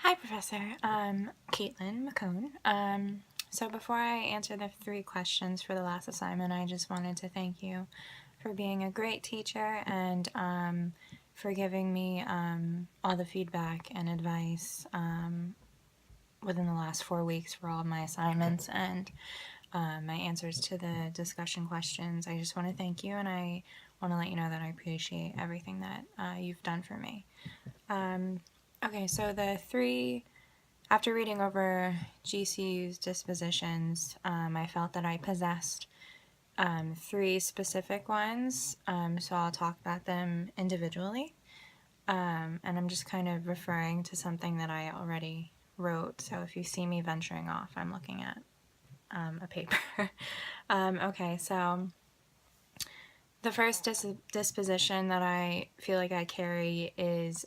Hi, Professor. Caitlin McCone. So before I answer the 3 questions for the last assignment, I just wanted to thank you for being a great teacher and for giving me all the feedback and advice within the last 4 weeks for all of my assignments and my answers to the discussion questions. I just want to thank you, and I want to let you know that I appreciate everything that you've done for me. Okay, so after reading over GCU's dispositions, I felt that I possessed 3 specific ones, so I'll talk about them individually. And I'm just kind of referring to something that I already wrote, so if you see me venturing off, I'm looking at a paper. Okay, so the first disposition that I feel like I carry is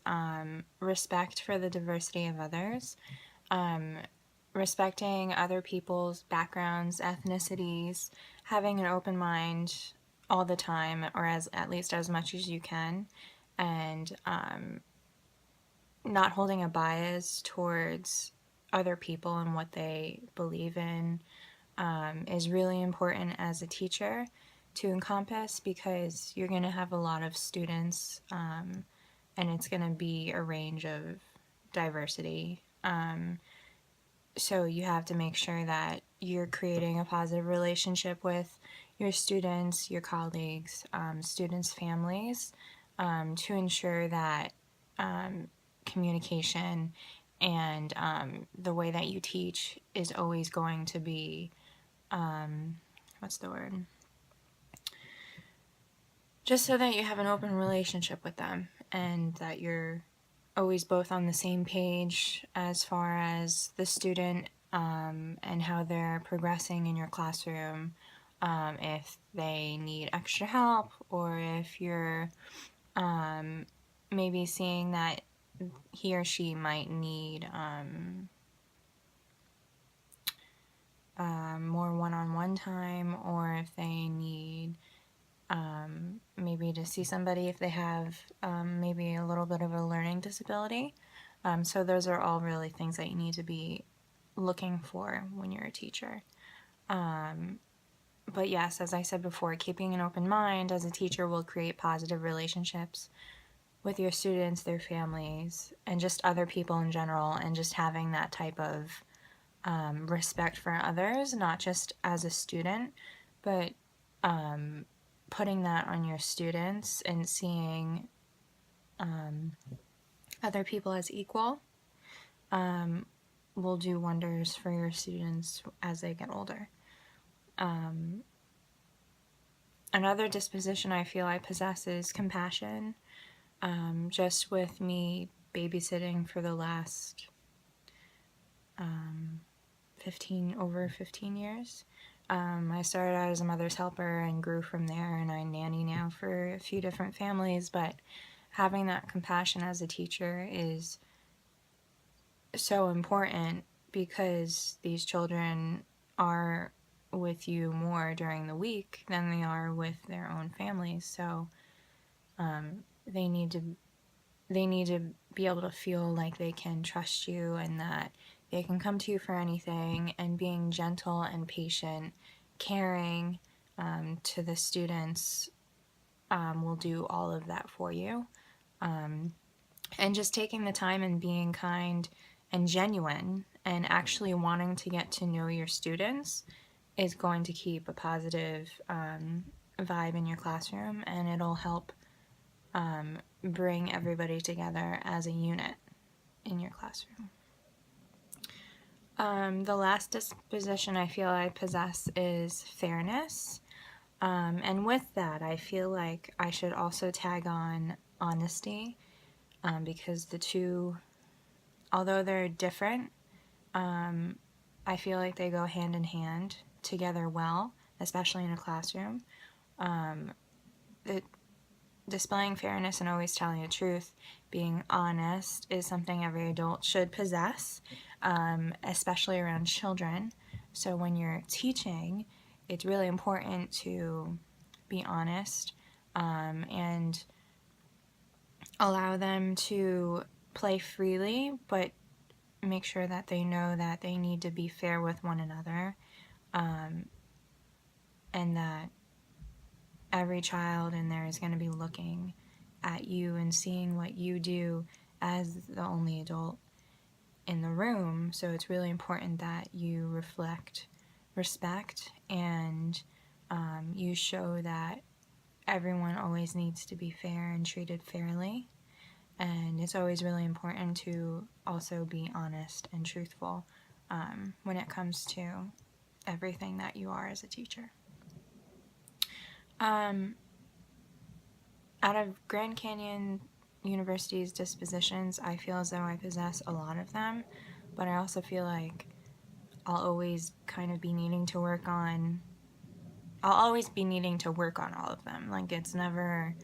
respect for the diversity of others. Respecting other people's backgrounds, ethnicities, having an open mind all the time, or at least as much as you can, and not holding a bias towards other people and what they believe in is really important as a teacher to encompass, because you're going to have a lot of students and it's going to be a range of diversity. So you have to make sure that you're creating a positive relationship with your students, your colleagues, students' families, to ensure that communication and the way that you teach is always going to be, what's the word? Just so that you have an open relationship with them and that you're always both on the same page as far as the student and how they're progressing in your classroom, if they need extra help, or if you're maybe seeing that he or she might need more one-on-one time, or if they need maybe to see somebody if they have maybe a little bit of a learning disability. So those are all really things that you need to be looking for when you're a teacher. But yes, as I said before, keeping an open mind as a teacher will create positive relationships with your students, their families, and just other people in general, and just having that type of respect for others, not just as a student, but putting that on your students and seeing other people as equal will do wonders for your students as they get older. Another disposition I feel I possess is compassion. Just with me babysitting for the last over 15 years. I started out as a mother's helper and grew from there, and I nanny now for a few different families, but having that compassion as a teacher is so important because these children are with you more during the week than they are with their own families, so they need to be able to feel like they can trust you and that they can come to you for anything, and being gentle and patient, caring to the students will do all of that for you. And just taking the time and being kind and genuine and actually wanting to get to know your students is going to keep a positive vibe in your classroom, and it'll help bring everybody together as a unit in your classroom. The last disposition I feel I possess is fairness. And with that, I feel like I should also tag on honesty, because the two, although they're different, I feel like they go hand in hand together well, especially in a classroom. Displaying fairness and always telling the truth, being honest, is something every adult should possess, especially around children. So when you're teaching, it's really important to be honest and allow them to play freely, but make sure that they know that they need to be fair with one another, and that every child in there is going to be looking at you and seeing what you do as the only adult in the room. So it's really important that you reflect respect, and you show that everyone always needs to be fair and treated fairly. And it's always really important to also be honest and truthful when it comes to everything that you are as a teacher. Out of Grand Canyon University's dispositions, I feel as though I possess a lot of them, but I also feel like I'll always be needing to work on all of them. Like, it's never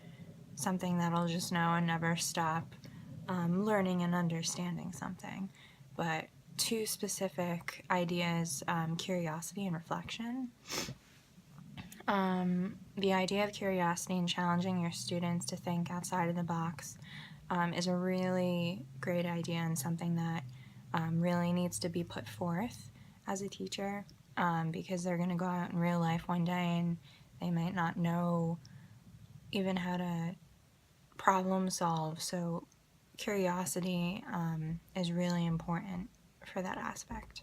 something that I'll just know and never stop learning and understanding something. But two specific ideas, curiosity and reflection. The idea of curiosity and challenging your students to think outside of the box is a really great idea, and something that really needs to be put forth as a teacher, because they're going to go out in real life one day and they might not know even how to problem solve. So curiosity is really important for that aspect.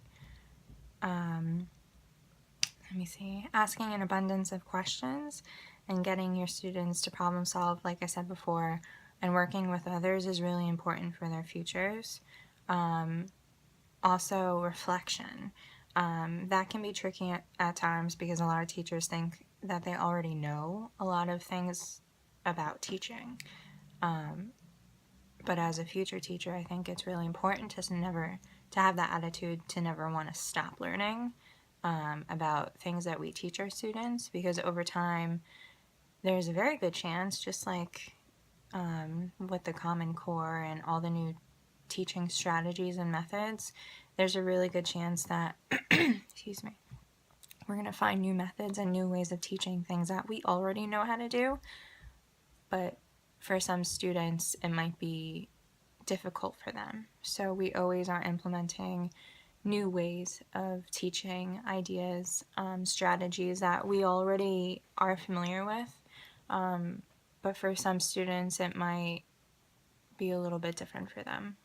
Asking an abundance of questions and getting your students to problem solve, like I said before, and working with others is really important for their futures. Also, reflection. That can be tricky at times, because a lot of teachers think that they already know a lot of things about teaching. But as a future teacher, I think it's really important to have that attitude to never want to stop learning about things that we teach our students, because over time there's a very good chance, just like with the Common Core and all the new teaching strategies and methods, there's a really good chance that we're going to find new methods and new ways of teaching things that we already know how to do, but for some students it might be difficult for them. So we always are implementing new ways of teaching, ideas, strategies that we already are familiar with, but for some students it might be a little bit different for them.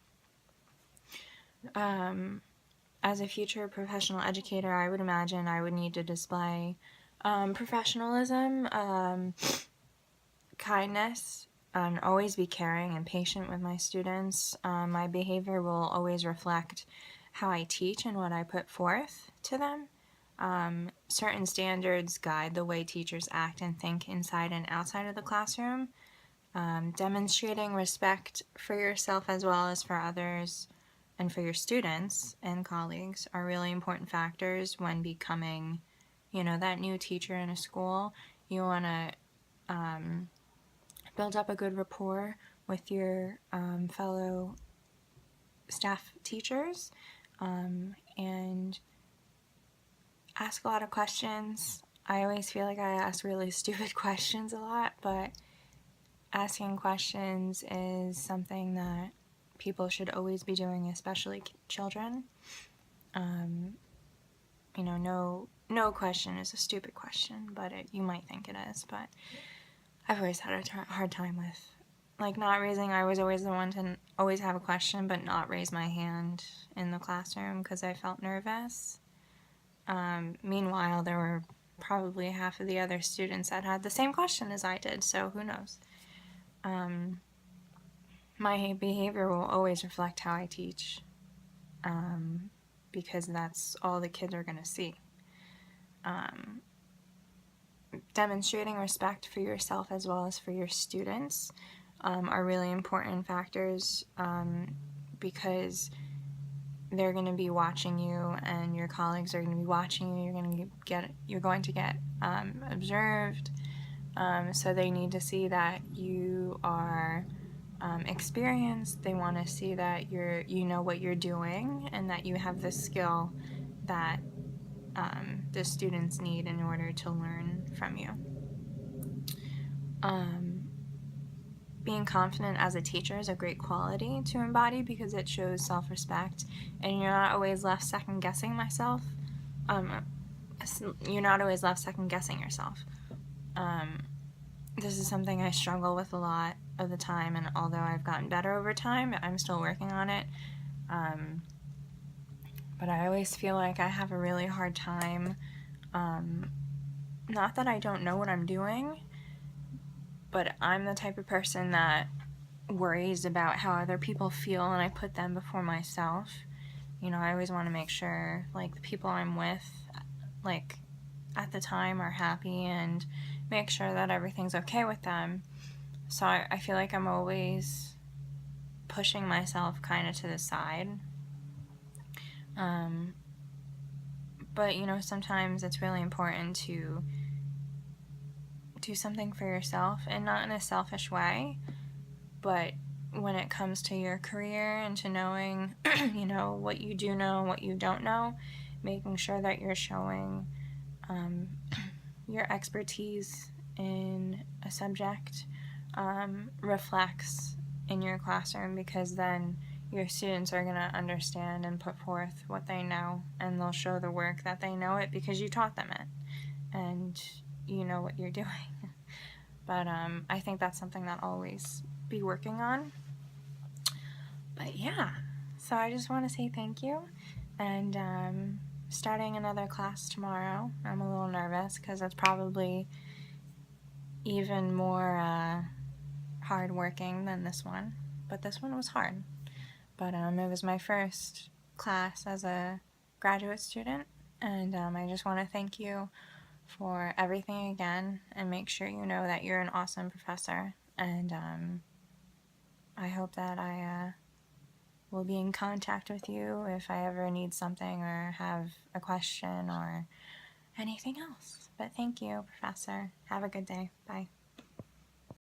As a future professional educator, I would imagine I would need to display professionalism, kindness, and always be caring and patient with my students. My behavior will always reflect how I teach and what I put forth to them. Certain standards guide the way teachers act and think inside and outside of the classroom. Demonstrating respect for yourself as well as for others and for your students and colleagues are really important factors when becoming, that new teacher in a school. You want to build up a good rapport with your fellow staff teachers, and ask a lot of questions. I always feel like I ask really stupid questions a lot, but asking questions is something that people should always be doing, especially children. No question is a stupid question, but you might think it is, but I've always had a hard time with, not raising. I was always the one to always have a question, but not raise my hand in the classroom because I felt nervous. Meanwhile, there were probably half of the other students that had the same question as I did, so who knows. My behavior will always reflect how I teach, because that's all the kids are going to see. Demonstrating respect for yourself as well as for your students are really important factors, because they're going to be watching you, and your colleagues are going to be watching you. You're going to get observed, so they need to see that you are experienced. They want to see that you know what you're doing, and that you have the skill that the students need in order to learn from you. being confident as a teacher is a great quality to embody because it shows self-respect, and you're not always left second-guessing myself. You're not always left second-guessing yourself. This is something I struggle with a lot of the time, and although I've gotten better over time, I'm still working on it. But I always feel like I have a really hard time, not that I don't know what I'm doing, but I'm the type of person that worries about how other people feel, and I put them before myself. You know, I always want to make sure, like, the people I'm with, like, at the time are happy and make sure that everything's okay with them. So I feel like I'm always pushing myself kind of to the side. But, you know, sometimes it's really important to do something for yourself, and not in a selfish way, but when it comes to your career and to knowing, you know, what you do know and what you don't know, making sure that you're showing your expertise in a subject reflects in your classroom, because then your students are going to understand and put forth what they know, and they'll show the work that they know it because you taught them it and you know what you're doing. But I think that's something that I'll always be working on. But yeah, so I just want to say thank you, and starting another class tomorrow. I'm a little nervous because it's probably even more hard working than this one, but this one was hard. But it was my first class as a graduate student, and I just want to thank you for everything again, and make sure you know that you're an awesome professor, and I hope that I will be in contact with you if I ever need something or have a question or anything else. But thank you, Professor. Have a good day. Bye.